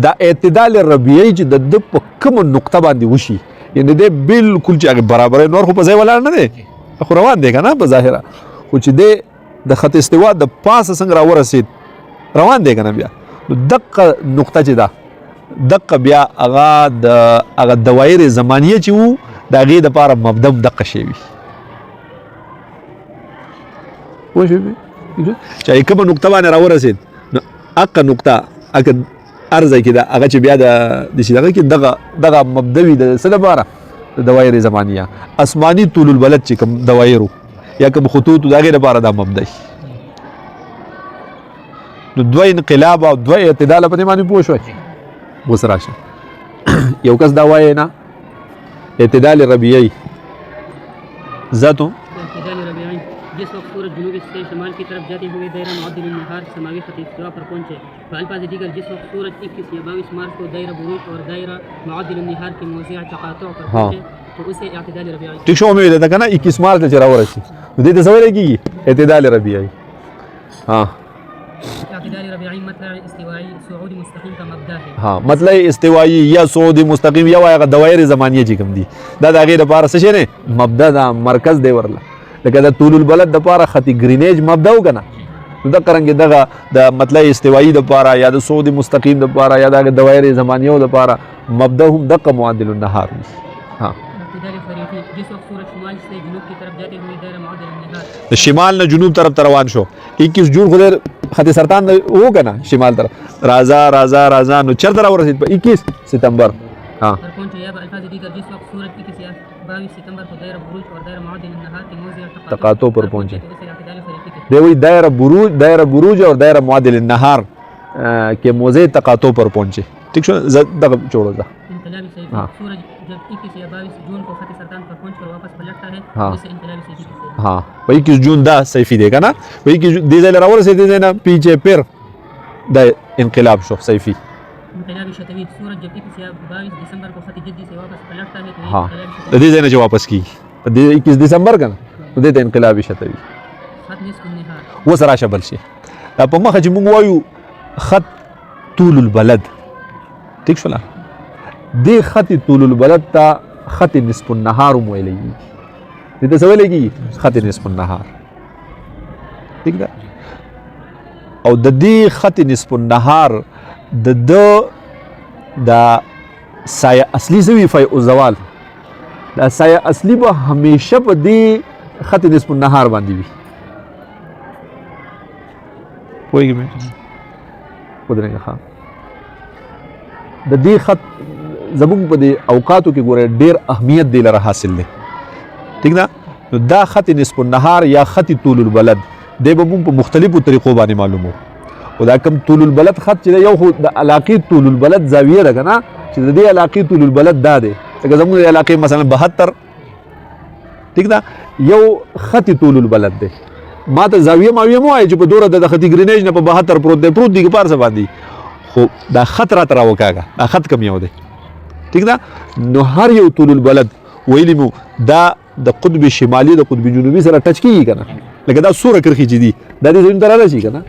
Speaker 1: دا اعتدال ربیعي چې د ده په کومه نقطه باندې وشي یعنې دی بلکل چې هغې برابرۍ نور خو په ځای ولاړ نه دی خو روان دی که نه په ظاهره خو چې دی د خط استوا د پاسه څنګه راورسېد روان دی که نه بیا نو دقه نقطه چې ده دقه بیا هغه دوایر زمانیه چې وو د هغې دپاره مبدا هم دقه شی وي پوه شوې چې هغې کومه نقطه باندې راورسېد نو هغه نقطه هغه هر ځای کې ده هغه چې بیا داسې دغه کې دغه مبدا وي د څه دپاره د دوایر زمانیه اسماني طول البلد چې کوم دوایرو یا کوم خطوط د هغې دپاره دا مبدا نو دوه انقلاب او دوه اعتدال په دې باندې پوه شوی اوس راشه یو کس دا وایي نه اعتدال ربیعي ذاتو
Speaker 2: اعتدال ربیعی जिस वक्त सूरज जुनूब से शमाल की तरफ जाते हुए दायरा मुअद्दिल नहार समावी खत इस्तिवा पर पहुंचे अल्फाज दीगर जिस वक्त सूरज 21 या 22 मार्च को दायरा बुरूज और दायरा मुअद्दिल नहार के मौज़िअ तक़ातुअ पर पहुंचे तो उसे اعتدال रबीई
Speaker 1: ٹھیک شو امید ده کنه 21 مارچ ته راورسي دې ته څه ویل کېږي اعتدال ربیعي
Speaker 2: اعتدال ربيعي مطلع استوائي صعودي مستقيم کا مبدا ہے
Speaker 1: مطلع استوائي یا صعودي مستقیم یا هغه دوائر زمانیه چې کوم دي دا د هغې دپاره څه شی نه مبدا دا مرکز دی ورله لکه د طول البلد دپاره خط ګرینیج مبدا و که نه نو دغه رنګې دغه د مطلع استوائي دپاره یا د صعود مستقیم دپاره یا د هغې دوائر زمانیو دپاره مبدا هم دغه معدل النهار وي
Speaker 2: اعتدال خریفي जिस वक्त सूरज शुमाल से जनूब की तरफ जाते हुए दायरा मुअद्दिल नहार
Speaker 1: د شمال نه جنوب طرف ته روان شو 21 جون خو خط سرطان و که نه شمال طرف راځه نو چېرته راورسېد په 21 ستمبر
Speaker 2: پر پہنچے یا الفاظ دیگر जिस वक्त सूरज 21 या 22 सितंबर को दायरा बुरूज और दायरा मुअद्दिल नहार के मौज़िअ
Speaker 1: तक़ातुअ पर पहुंचे
Speaker 2: اعتدال خریفي
Speaker 1: دی وی दायरा बुरूज और दायरा मुअद्दिल नहार के मौज़िअ तक़ातुअ पर पहुंचे ٹھیک شو دغه جوړو ده
Speaker 2: انقلابی صحیفی सूरज जब 21 या 22 जून को खत सरतान पर पहुंच कर वापस पलटता है उसे انقلابی صحیفی कहते हैं
Speaker 1: په 21 جون دا صیفی دی که نه په 21 دې ځای له راورسېد دې ځای نه پیچې پیر دا انقلاب شو صیفی
Speaker 2: انقلابی شتوی सूरज जब 21 या 22 दिसंबर को खत जद्दी से वापस पलटता है तो ये
Speaker 1: د دې ځای نه چې واپس کېږي په دې 21 دسمبر که نه نو دې ته انقلابي شتوي
Speaker 2: خط نصف النهار
Speaker 1: اوس راشه بل شي دا په مخه چې موږ وایو خط طول البلد ٹھیک شوله دې خط طول البلد ته خط نصف النهار هم ویلی کېږي دې ته څه ویلی کېږي خط نصف النهار ٹھیک ده او د دې خط نصف النهار د دا سایه اصلي څه وي فیع الزوال دا سایه اصلي به همیشه په دې خط نصف النهار باندې وي پوهېږي مې ودرېږه ښه د دې خط زموږ په دې اوقاتو کې ګوره ډېر اهمیت دی لره حاصل دی ٹھیک ده نو دا خط نصف النهار یا خط طول البلد دی به موږ په مختلفو طریقو باندې معلومو او دا کوم طول البلد خط چې دی یو خو د علاقې طول البلد زاویه ده که نه چې د دې علاقې طول البلد دا دی لکه زموږ د علاقې مثلا 72 ٹھیک ده یو خط طول البلد دی ما ته زاویه ماویه مو وایي چې په دوره د خطي ګرینیج نه په 72 پروت دی که پارسه باندې خو دا خط راته راوکاږه دا خط کم یو دی ٹھیک ده نو هر یو طول البلد ویلی مو دا د قطب شمالي د قطب جنوبي سره ټچ کیږي که نه لکه دا سوره کرښې چې دي دا دې ځایونو ته رارسي که نه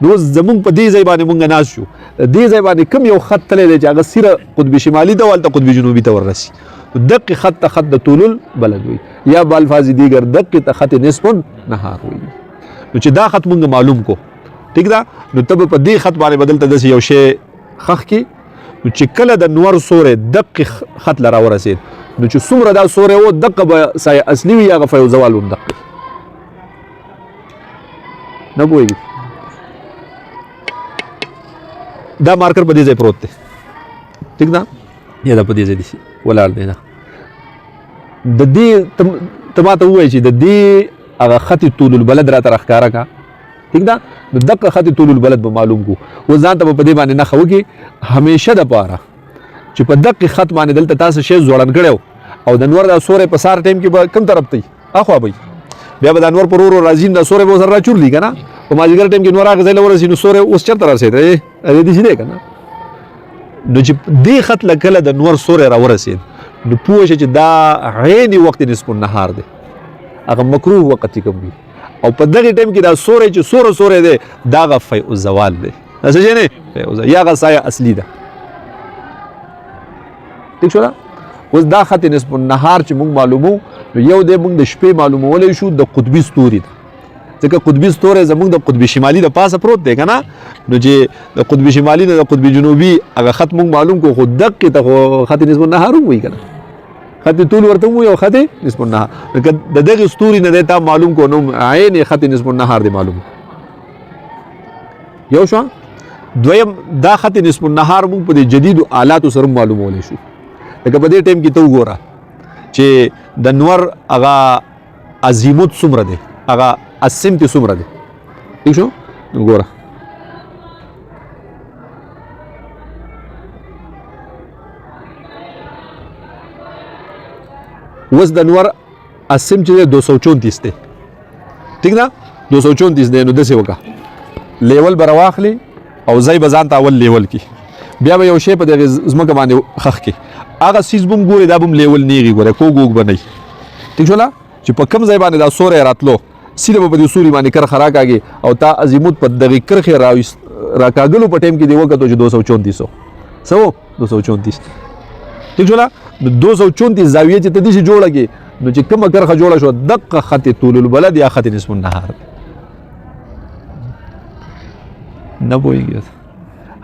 Speaker 1: نو زمونږ په دې ځای باندې مونږ ناست شو دې ځای باندې کوم یو خط تللی دی چې هغه سیره قطب شمالي ته والته قطب جنوبي ته وررسي دقې خط ته خط د طول البلد وي یا بالفاظ دیگر دقې ته خط نصف النهار وي نو چې دا خط مونږ معلوم کو ٹھیک ده نو ته به په دې خط باندې بدل ته داسې یو شی خښ کړي نو چې کله د نور سوری دقې خط له راورسېد نو چې څومره دا سوری و دقه به سایه اصلي وي هغه فیض زوال هم دقې نه پوهېږي دا مارکر په دې ځای پروت دی ٹھیک ده یا دا په دې ځای دي ولاړ دی دا د دې ته ماته ووایي چې د دې هغه خط طول البلد راته راښکاره کړه ٹھیک ده نو دقه خط طول البلد به معلوم کو اوس ځان ته به په دې باندې نښه وکړي همیشه دپاره چې په دقې خط باندې دلته تاسو شی ځوړن کړی و او د نور د سورې په سار ټایم کې به کم طرف ته اخوا به بیا به د انور پر ورو راځي د سورې به سره راچورلی که نه په مازدیګر ټایم کې نور هغه ځای له ورسي نو سورې اوس چېرته رارسېد داسې دی که نه نو چې دې خط له کله د نور سورې راورسېد نو پوه شه چې دا عین وقت نصف النهار دی هغه مکروه وقت چې کوم وي او په دغه ټایم کې دا سورې چې سورې دی دا هغه فیء الزوال دی دا څه شی نه یا هغه سایه اصلي ده ٹھیک شو اوس دا خط نصف النهار چې موږ معلومو نو یو دی موږ د شپې معلومولی شو د قطبي ستوري ده ځکه قطبي ستوری زموږ د قطب شمالي د پاسه پروت دی که نه نو چې د قطب شمالي نه د قطب جنوبي هغه خط موږ معلوم کړو خو دقې ته خو خط نصف النهار هم وایي که نه خط طول ورته هم وایي او خط نصف النهار لکه د دغې ستوري نه دی تا معلوم کړو نو عین خط نصف النهار دی معلوم یو شو دویم دا خط نصف النهار موږ په دې جدیدو آلاتو سره معلومولی شو لکه په دې ټایم کې ته وګوره چې د نور هغه عظیمت څومره دی هغه السمت څومره دی ٹھیک شو وګوره اوس د نور السم چې دی 234 دی ٹھیک ده 234 دی نو داسې وکړه لیول به راواخلې او ځای به ځان ته اول لیول کې بیا به یو شی په دغې ځمکه باندې خښ کې هغه سیز به هم ګورې دا به هم لیول نیغي ګوره کوږ به نه وي ټیک شوله چې په کوم ځای باندې دا سوری راتلو سیده به په دې سوري باندې کرښه راکاږي او تا عظیمت په دغې کرښې راکاږلو په ټایم کې دې وکتو چې 234 څه و 234 ټیک شوله نو 234 زاویې چې ته داسې جوړه کړې نو چې کومه کرښه جوړه شوه دقه خط طول البلد یا خط نصف النهار نه پوهېږي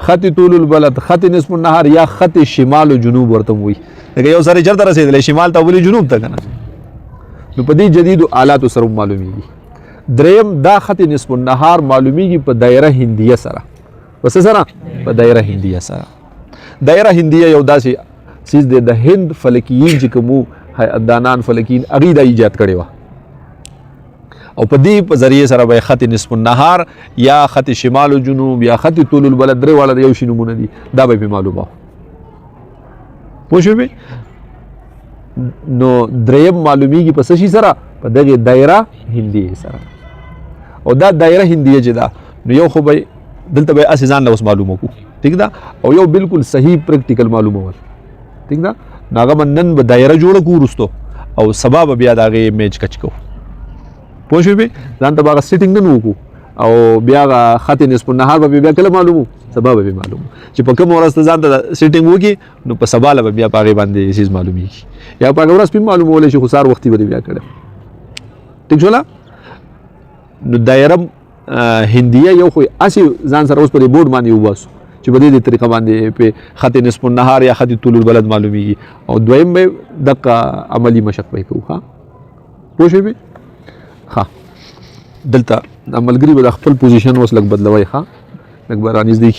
Speaker 1: خط طول البلد خط نصف النهار یا خط شمال و جنوب ورته وایي لکه یو سړی چېرته رسېدلی شمال ته ولې جنوب ته که نه نو په دې جدیدو آلاتو سره معلومیږي دریم دا خط نصف النهار معلومیږي په دایره هندیه سره په څه سره په دایره هندیه سره دایره هندیه یو داسې چیز دی د هند فلکیین چې کوم هیئتدانان فلکیین هغوی دا ایجاد کړې وه او په دې په ذریعې سره به خط نصف النهار یا خط شمال و جنوب یا خط طول البلد درې واړه د یو شي نومونه دي دا به پرې معلومه پوه شوې نو دریم معلومیږي په څه شي سره په دغې دایره هندیې سره او دا دایره هندیه چې ده نو یو خو به دلته به هسې ځان له اوس معلومه کړو ټیک ده او یو بالکل صحیح پریکټیکل معلومول ټیک ده نو هغه به نن به دایره جوړه کړو وروستو او سبا به بیا د هغې میچ کچ کوو پوه شوې ځان ته به هغه سیټینګ نن وکړو او بیا هغه خط نصف النهار به بیا کله معلومو سبا به معلومو چې په کومه ورځ ته ځان ته سیټینګ وکړي نو په سبا له به بیا په هغې باندې څیز معلومیږي یا په هغه ورځ پې معلومولی شي خو سهار وختي به دې بیا کړی ټیک شوله نو دایره هندیه یو خو هسې ځان سره اوس په دې بورډ باندې وباسو چې په دې طریقه باندې په خط نصف النهار یا خط طول البلد معلومیږي او دویم به دقه عملي مشق به کوو ښه پوه شوې ښه دلته د ملګري به د خپل پوزیشن اوس لږ بدلوئ ښه لږ به رانږدې کېږي